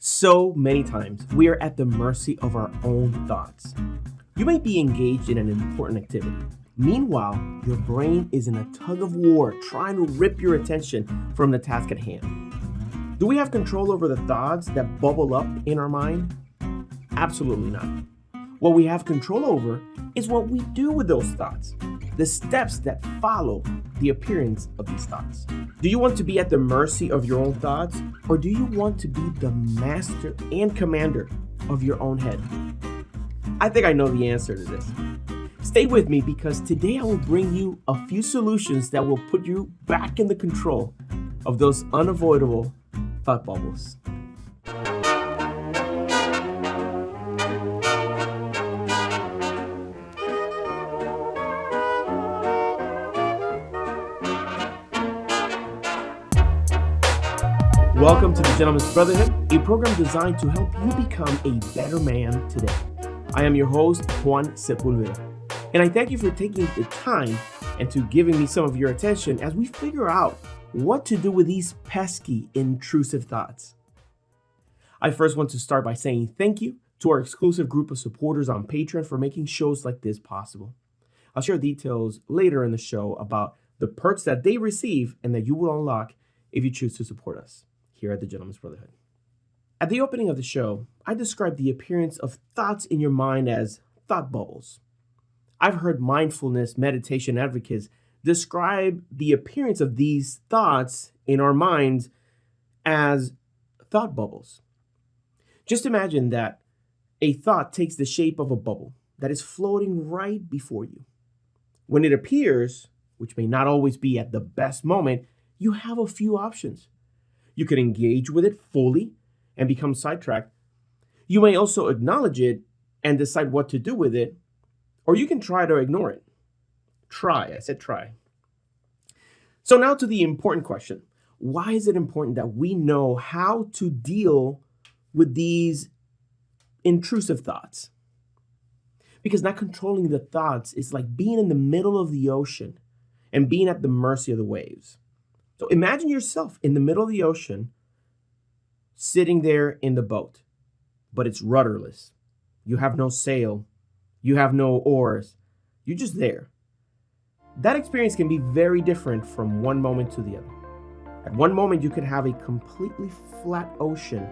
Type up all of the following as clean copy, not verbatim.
So many times, we are at the mercy of our own thoughts. You may be engaged in an important activity. Meanwhile, your brain is in a tug of war trying to rip your attention from the task at hand. Do we have control over the thoughts that bubble up in our mind? Absolutely not. What we have control over is what we do with those thoughts, the steps that follow the appearance of these thoughts. Do you want to be at the mercy of your own thoughts, or do you want to be the master and commander of your own head? I think I know the answer to this. Stay with me because today I will bring you a few solutions that will put you back in the control of those unavoidable thought bubbles. Welcome to the Gentleman's Brotherhood, a program designed to help you become a better man today. I am your host, Juan Sepulveda, and I thank you for taking the time and to giving me some of your attention as we figure out what to do with these pesky, intrusive thoughts. I first want to start by saying thank you to our exclusive group of supporters on Patreon for making shows like this possible. I'll share details later in the show about the perks that they receive and that you will unlock if you choose to support us here at the Gentleman's Brotherhood. At the opening of the show, I described the appearance of thoughts in your mind as thought bubbles. I've heard mindfulness meditation advocates describe the appearance of these thoughts in our minds as thought bubbles. Just imagine that a thought takes the shape of a bubble that is floating right before you. When it appears, which may not always be at the best moment, you have a few options. You can engage with it fully and become sidetracked. You may also acknowledge it and decide what to do with it, or you can try to ignore it. I said try. So now to the important question. Why is it important that we know how to deal with these intrusive thoughts? Because not controlling the thoughts is like being in the middle of the ocean and being at the mercy of the waves. So imagine yourself in the middle of the ocean, sitting there in the boat, but it's rudderless. You have no sail. You have no oars. You're just there. That experience can be very different from one moment to the other. At one moment, you could have a completely flat ocean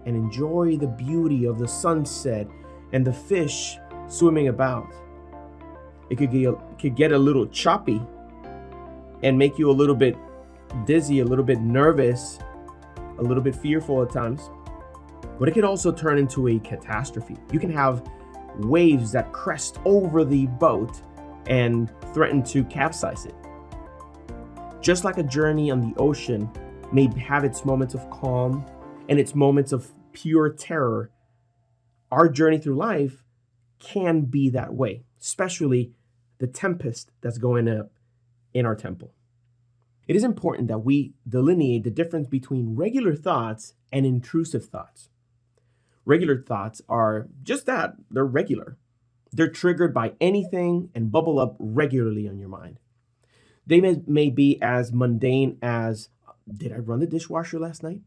and enjoy the beauty of the sunset and the fish swimming about. It could get a little choppy and make you a little bit dizzy, a little bit nervous, a little bit fearful at times, but it could also turn into a catastrophe. You can have waves that crest over the boat and threaten to capsize it. Just like a journey on the ocean may have its moments of calm and its moments of pure terror, our journey through life can be that way, especially the tempest that's going up in our temple. It is important that we delineate the difference between regular thoughts and intrusive thoughts. Regular thoughts are just that, they're regular. They're triggered by anything and bubble up regularly on your mind. They may be as mundane as, did I run the dishwasher last night?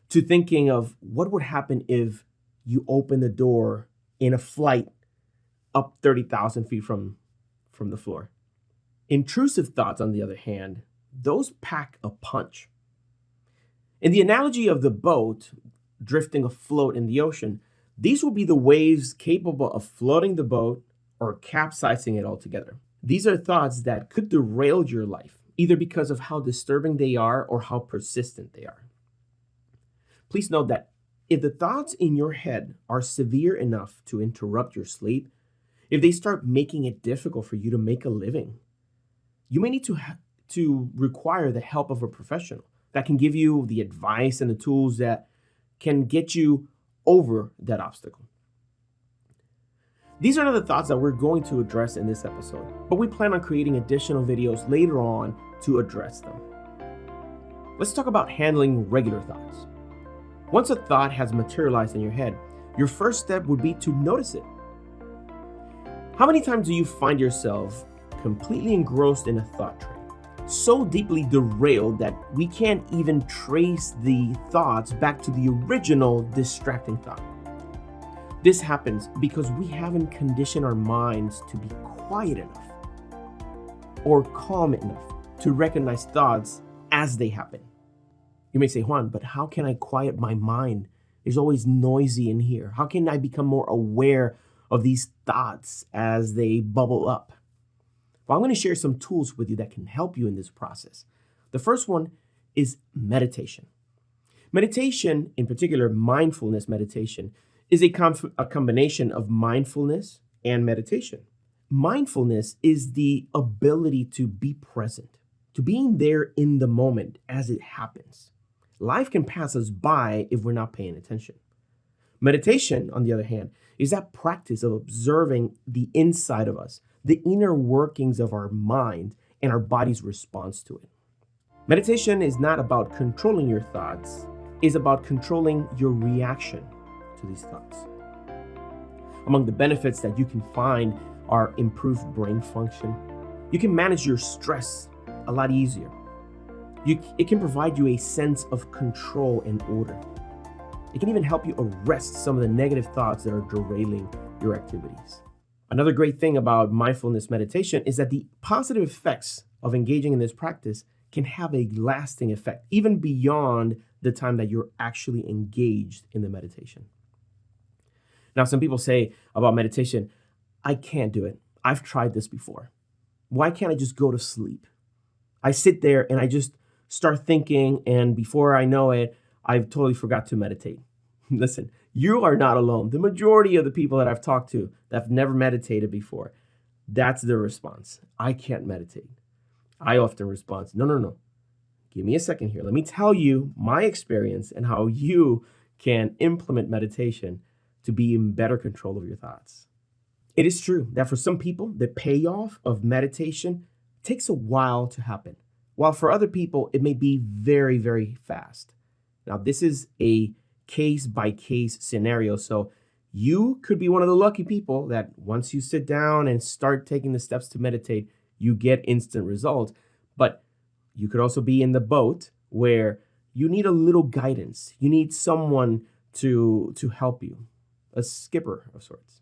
To thinking of what would happen if you open the door in a flight up 30,000 feet from the floor. Intrusive thoughts, on the other hand, those pack a punch. In the analogy of the boat drifting afloat in the ocean, these will be the waves capable of floating the boat or capsizing it altogether. These are thoughts that could derail your life, either because of how disturbing they are or how persistent they are. Please note that if the thoughts in your head are severe enough to interrupt your sleep, if they start making it difficult for you to make a living, you may need to require the help of a professional that can give you the advice and the tools that can get you over that obstacle. These are not the thoughts that we're going to address in this episode, but we plan on creating additional videos later on to address them. Let's talk about handling regular thoughts. Once a thought has materialized in your head, your first step would be to notice it. How many times do you find yourself completely engrossed in a thought train? so deeply derailed that we can't even trace the thoughts back to the original distracting thought. This happens because we haven't conditioned our minds to be quiet enough or calm enough to recognize thoughts as they happen. You may say, Juan, but how can I quiet my mind? There's always noisy in here. How can I become more aware of these thoughts as they bubble up? Well, I'm going to share some tools with you that can help you in this process. The first one is meditation. Meditation, in particular, mindfulness meditation, is a combination of mindfulness and meditation. Mindfulness is the ability to be present, to being there in the moment as it happens. Life can pass us by if we're not paying attention. Meditation, on the other hand, is that practice of observing the inside of us, the inner workings of our mind and our body's response to it. Meditation is not about controlling your thoughts, it's about controlling your reaction to these thoughts. Among the benefits that you can find are improved brain function. You can manage your stress a lot easier. It can provide you a sense of control and order. It can even help you arrest some of the negative thoughts that are derailing your activities. Another great thing about mindfulness meditation is that the positive effects of engaging in this practice can have a lasting effect, even beyond the time that you're actually engaged in the meditation. Now, some people say about meditation, I can't do it. I've tried this before. Why can't I just go to sleep? I sit there and I just start thinking, and before I know it, I've totally forgot to meditate. Listen, you are not alone. The majority of the people that I've talked to that have never meditated before, that's their response. I can't meditate. I often respond, no. Give me a second here. Let me tell you my experience and how you can implement meditation to be in better control of your thoughts. It is true that for some people, the payoff of meditation takes a while to happen, while for other people, it may be very, very fast. Now, this is a case-by-case scenario, so you could be one of the lucky people that once you sit down and start taking the steps to meditate, you get instant results. But you could also be in the boat where you need a little guidance. You need someone to help you, a skipper of sorts.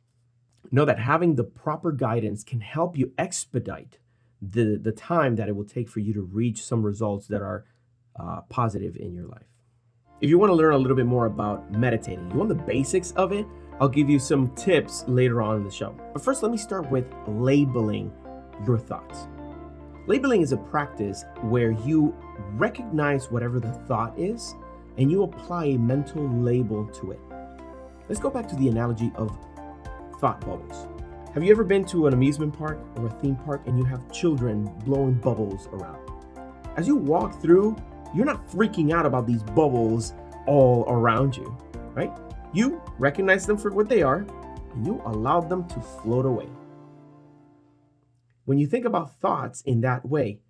Know that having the proper guidance can help you expedite the time that it will take for you to reach some results that are positive in your life. If you want to learn a little bit more about meditating, you want the basics of it, I'll give you some tips later on in the show. But first, let me start with labeling your thoughts. Labeling is a practice where you recognize whatever the thought is and you apply a mental label to it. Let's go back to the analogy of thought bubbles. Have you ever been to an amusement park or a theme park and you have children blowing bubbles around? As you walk through, you're not freaking out about these bubbles all around you, right? You recognize them for what they are and you allow them to float away. When you think about thoughts in that way,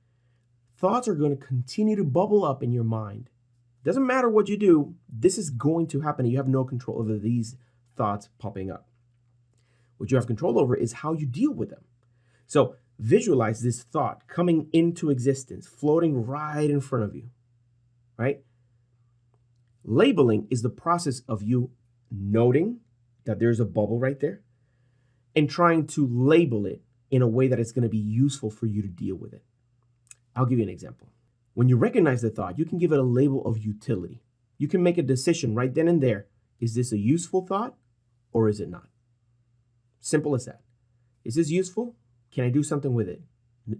thoughts are going to continue to bubble up in your mind. Doesn't matter what you do, this is going to happen. You have no control over these thoughts popping up. What you have control over is how you deal with them. So visualize this thought coming into existence, floating right in front of you, right? Labeling is the process of you noting that there's a bubble right there and trying to label it in a way that it's going to be useful for you to deal with it. I'll give you an example. When you recognize the thought, you can give it a label of utility. You can make a decision right then and there. Is this a useful thought or is it not? Simple as that. Is this useful? Can I do something with it?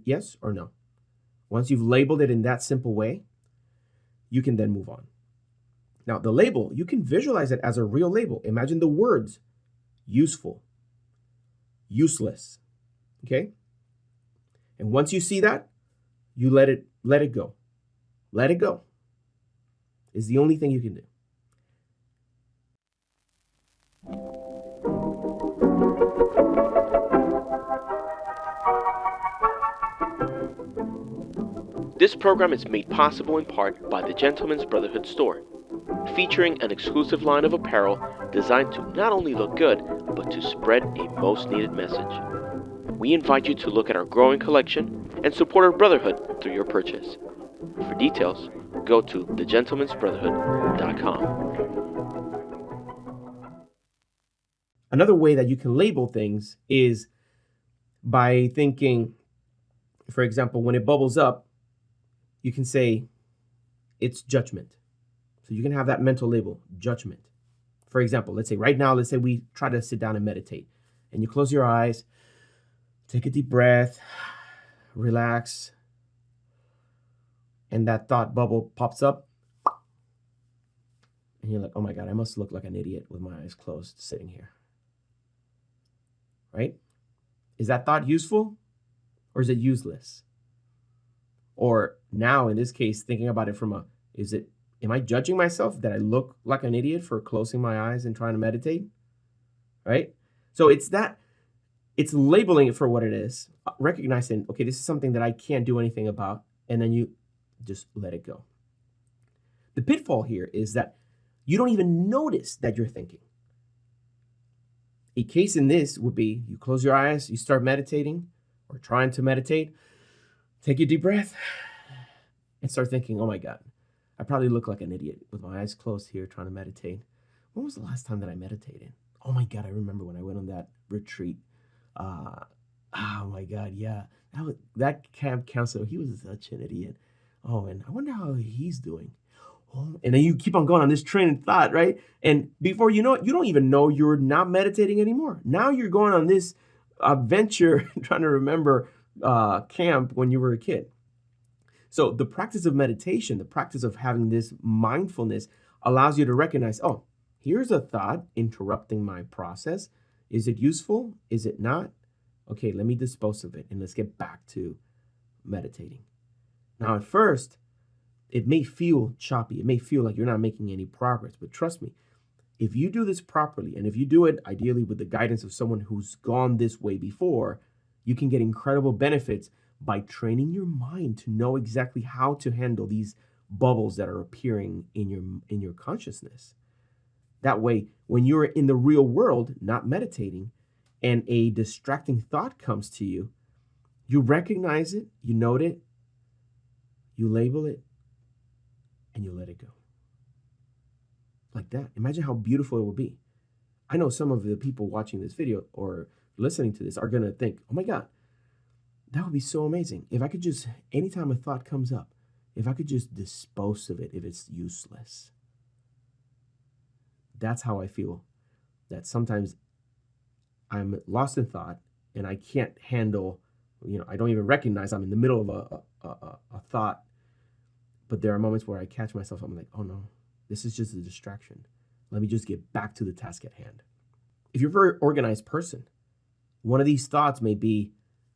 Yes or no? Once you've labeled it in that simple way, you can then move on. Now, the label, you can visualize it as a real label. Imagine the words useful, useless, okay? And once you see that, you let it go. Let it go. It's the only thing you can do. This program is made possible in part by the Gentleman's Brotherhood store, featuring an exclusive line of apparel designed to not only look good, but to spread a most needed message. We invite you to look at our growing collection and support our Brotherhood through your purchase. For details, go to thegentleman'sbrotherhood.com. Another way that you can label things is by thinking, for example, when it bubbles up, you can say it's judgment. So you can have that mental label, judgment. For example, let's say we try to sit down and meditate, and you close your eyes, take a deep breath, relax, and that thought bubble pops up, and you're like, oh my God, I must look like an idiot with my eyes closed sitting here. Right? Is that thought useful or is it useless? Or now, in this case, thinking about it am I judging myself that I look like an idiot for closing my eyes and trying to meditate? Right? So it's labeling it for what it is, recognizing, okay, this is something that I can't do anything about, and then you just let it go. The pitfall here is that you don't even notice that you're thinking. A case in this would be you close your eyes, you start meditating or trying to meditate, take a deep breath, and start thinking, oh my God, I probably look like an idiot with my eyes closed here trying to meditate. When was the last time that I meditated? Oh my God, I remember when I went on that retreat. Oh my God, yeah. That camp counselor, he was such an idiot. Oh, and I wonder how he's doing. Oh, and then you keep on going on this train of thought, right? And before you know it, you don't even know you're not meditating anymore. Now you're going on this adventure trying to remember camp when you were a kid. So the practice of meditation, the practice of having this mindfulness allows you to recognize, oh, here's a thought interrupting my process. Is it useful? Is it not? Okay, let me dispose of it and let's get back to meditating. Now, at first, it may feel choppy. It may feel like you're not making any progress, but trust me, if you do this properly, and if you do it ideally with the guidance of someone who's gone this way before, you can get incredible benefits by training your mind to know exactly how to handle these bubbles that are appearing in your consciousness. That way, when you're in the real world, not meditating, and a distracting thought comes to you, you recognize it, you note it, you label it, and you let it go. Like that. Imagine how beautiful it would be. I know some of the people watching this video or listening to this are going to think, oh my God, that would be so amazing. If I could just, anytime a thought comes up, if I could just dispose of it if it's useless. That's how I feel. That sometimes I'm lost in thought and I can't handle, I don't even recognize I'm in the middle of a thought. But there are moments where I catch myself, I'm like, oh no, this is just a distraction. Let me just get back to the task at hand. If you're a very organized person, one of these thoughts may be,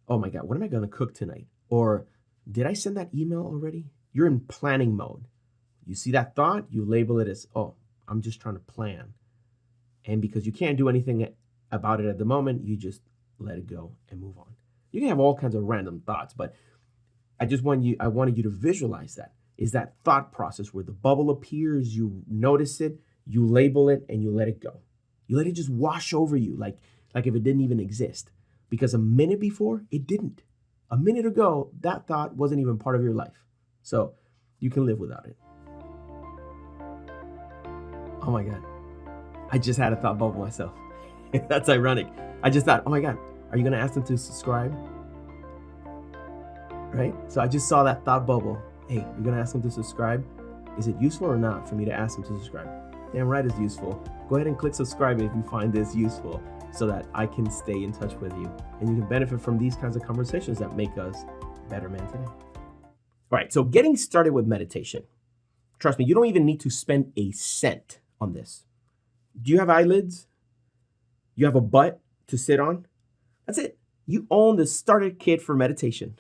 oh my God, what am I going to cook tonight? Or did I send that email already? You're in planning mode. You see that thought, you label it as, oh, I'm just trying to plan. And because you can't do anything about it at the moment, you just let it go and move on. You can have all kinds of random thoughts, but I wanted you to visualize that. Is that thought process where the bubble appears, you notice it, you label it, and you let it go. You let it just wash over you like if it didn't even exist. Because a minute before, it didn't. A minute ago, that thought wasn't even part of your life. So you can live without it. Oh my God. I just had a thought bubble myself. That's ironic. I just thought, oh my God, are you going to ask them to subscribe? Right? So I just saw that thought bubble. Hey, you're going to ask them to subscribe? Is it useful or not for me to ask them to subscribe? Damn right it's useful. Go ahead and click subscribe if you find this useful so that I can stay in touch with you and you can benefit from these kinds of conversations that make us better men today. All right, so getting started with meditation. Trust me, you don't even need to spend a cent on this. Do you have eyelids? You have a butt to sit on? That's it. You own the starter kit for meditation.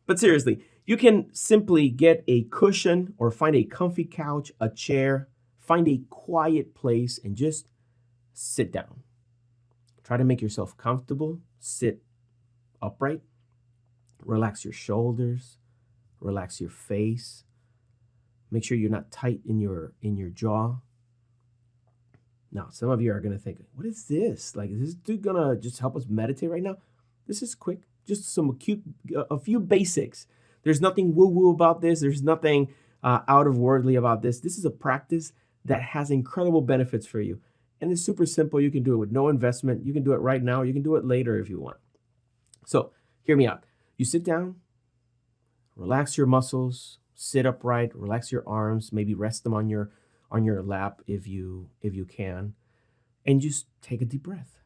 But seriously, you can simply get a cushion or find a comfy couch, a chair, find a quiet place and just sit down. Try to make yourself comfortable. Sit upright. Relax your shoulders. Relax your face. Make sure you're not tight in your jaw. Now, some of you are going to think, what is this? Like, is this dude going to just help us meditate right now? This is quick. just a few basics. There's nothing woo-woo about this. There's nothing out of worldly about this. This is a practice that has incredible benefits for you. And it's super simple. You can do it with no investment. You can do it right now. You can do it later if you want. So hear me out. You sit down, relax your muscles, sit upright, relax your arms, maybe rest them on your lap if you can, and just take a deep breath.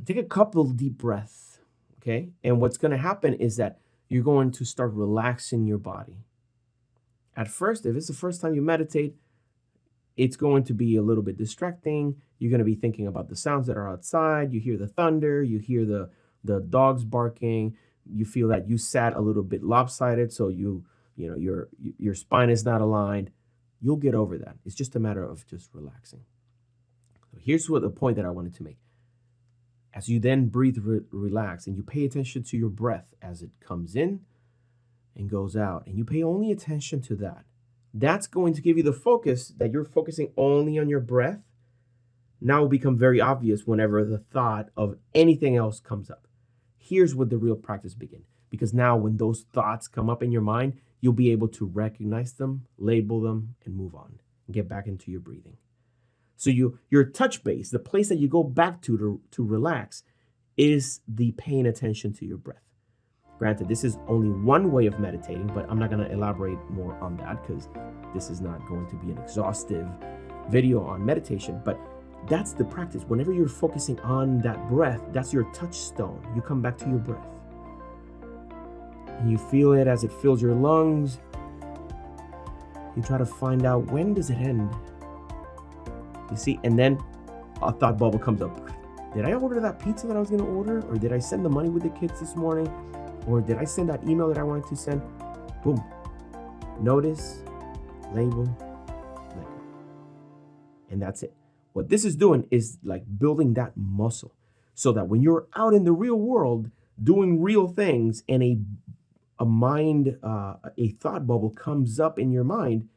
Take a couple of deep breaths, okay? And what's going to happen is that you're going to start relaxing your body. At first, if it's the first time you meditate, it's going to be a little bit distracting. You're going to be thinking about the sounds that are outside. You hear the thunder, you hear the dogs barking. You feel that you sat a little bit lopsided, so your spine is not aligned. You'll get over that. It's just a matter of just relaxing. So here's what the point that I wanted to make. As you then breathe, relax, and you pay attention to your breath as it comes in and goes out, and you pay only attention to that. That's going to give you the focus that you're focusing only on your breath. Now it will become very obvious whenever the thought of anything else comes up. Here's where the real practice begins. Because now when those thoughts come up in your mind, you'll be able to recognize them, label them, and move on and get back into your breathing. So your touch base, the place that you go back to relax, is the paying attention to your breath. Granted, this is only one way of meditating, but I'm not going to elaborate more on that because this is not going to be an exhaustive video on meditation. But that's the practice. Whenever you're focusing on that breath, that's your touchstone. You come back to your breath. And you feel it as it fills your lungs. You try to find out, when does it end? You see, and then a thought bubble comes up. Did I order that pizza that I was going to order? Or did I send the money with the kids this morning? Or did I send that email that I wanted to send? Boom. Notice, label, let go. And that's it. What this is doing is like building that muscle so that when you're out in the real world doing real things and a thought bubble comes up in your mind,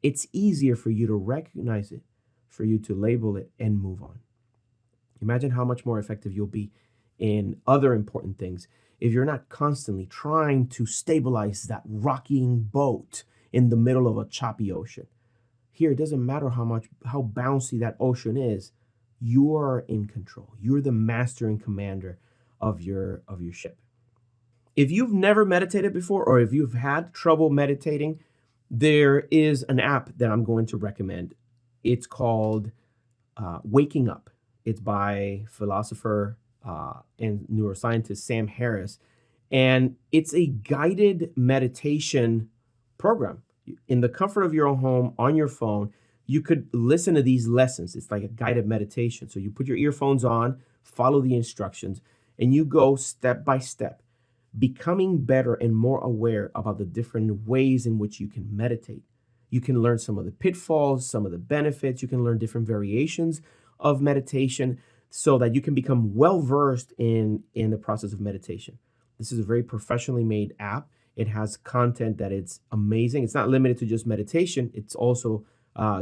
it's easier for you to recognize it, for you to label it and move on. Imagine how much more effective you'll be in other important things if you're not constantly trying to stabilize that rocking boat in the middle of a choppy ocean. Here, it doesn't matter how bouncy that ocean is, you're in control. You're the master and commander of your ship. If you've never meditated before, or if you've had trouble meditating, there is an app that I'm going to recommend. It's called Waking Up. It's by philosopher and neuroscientist Sam Harris. And it's a guided meditation program. In the comfort of your own home, on your phone, you could listen to these lessons. It's like a guided meditation. So you put your earphones on, follow the instructions, and you go step by step, becoming better and more aware about the different ways in which you can meditate. You can learn some of the pitfalls, some of the benefits. You can learn different variations of meditation so that you can become well-versed in the process of meditation. This is a very professionally made app. It has content that it's amazing. It's not limited to just meditation. It's also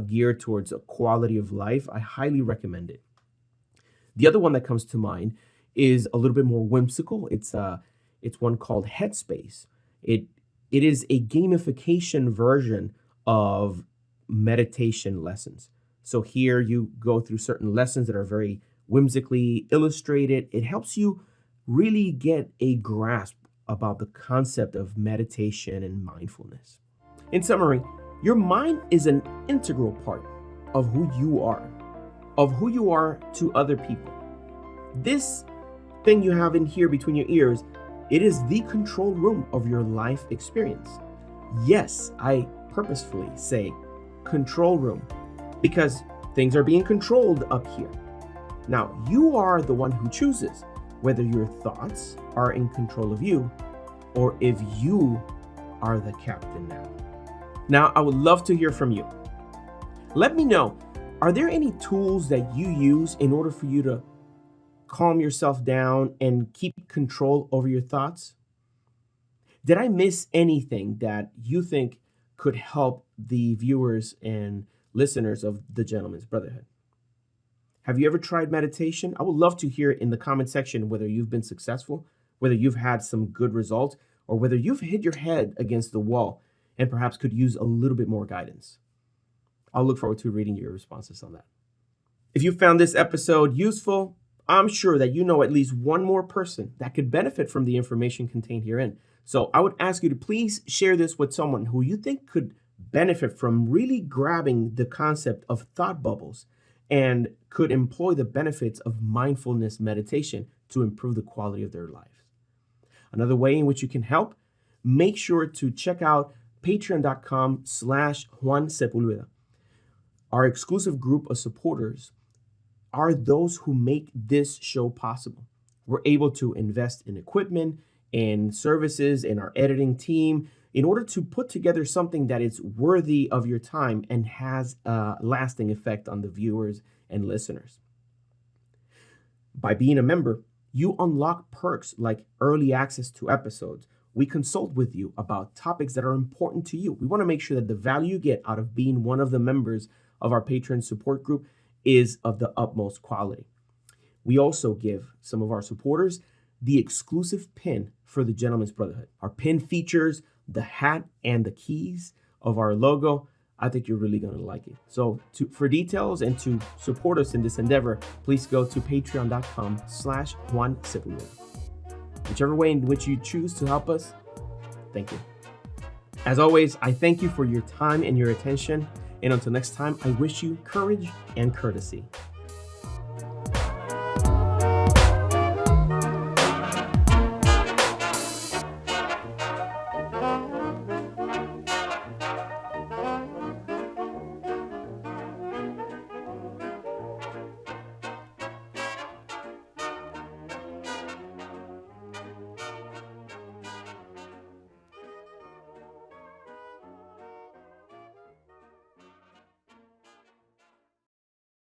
geared towards a quality of life. I highly recommend it. The other one that comes to mind is a little bit more whimsical. It's one called Headspace. It is a gamification version of meditation lessons. So here you go through certain lessons that are very whimsically illustrated. It helps you really get a grasp about the concept of meditation and mindfulness. In summary, your mind is an integral part of who you are to other people. This thing you have in here between your ears, it is the control room of your life experience. Yes, I purposefully say control room because things are being controlled up here. Now, you are the one who chooses whether your thoughts are in control of you or if you are the captain now. Now, I would love to hear from you. Let me know, are there any tools that you use in order for you to calm yourself down and keep control over your thoughts? Did I miss anything that you think could help the viewers and listeners of the Gentleman's Brotherhood? Have you ever tried meditation? I would love to hear in the comment section whether you've been successful, whether you've had some good results, or whether you've hit your head against the wall and perhaps could use a little bit more guidance. I'll look forward to reading your responses on that. If you found this episode useful, I'm sure that you know at least one more person that could benefit from the information contained herein. So I would ask you to please share this with someone who you think could benefit from really grabbing the concept of thought bubbles and could employ the benefits of mindfulness meditation to improve the quality of their lives. Another way in which you can help, make sure to check out patreon.com/Juan Sepulveda. Our exclusive group of supporters are those who make this show possible. We're able to invest in equipment and services in our editing team in order to put together something that is worthy of your time and has a lasting effect on the viewers and listeners. By being a member, you unlock perks like early access to episodes. We consult with you about topics that are important to you. We want to make sure that the value you get out of being one of the members of our Patreon support group is of the utmost quality. We also give some of our supporters the exclusive pin for the Gentleman's Brotherhood. Our pin features the hat and the keys of our logo. I think you're really going to like it. So for details and to support us in this endeavor, please go to patreon.com/Juan Sepulveda. Whichever way in which you choose to help us, thank you. As always, I thank you for your time and your attention. And until next time, I wish you courage and courtesy.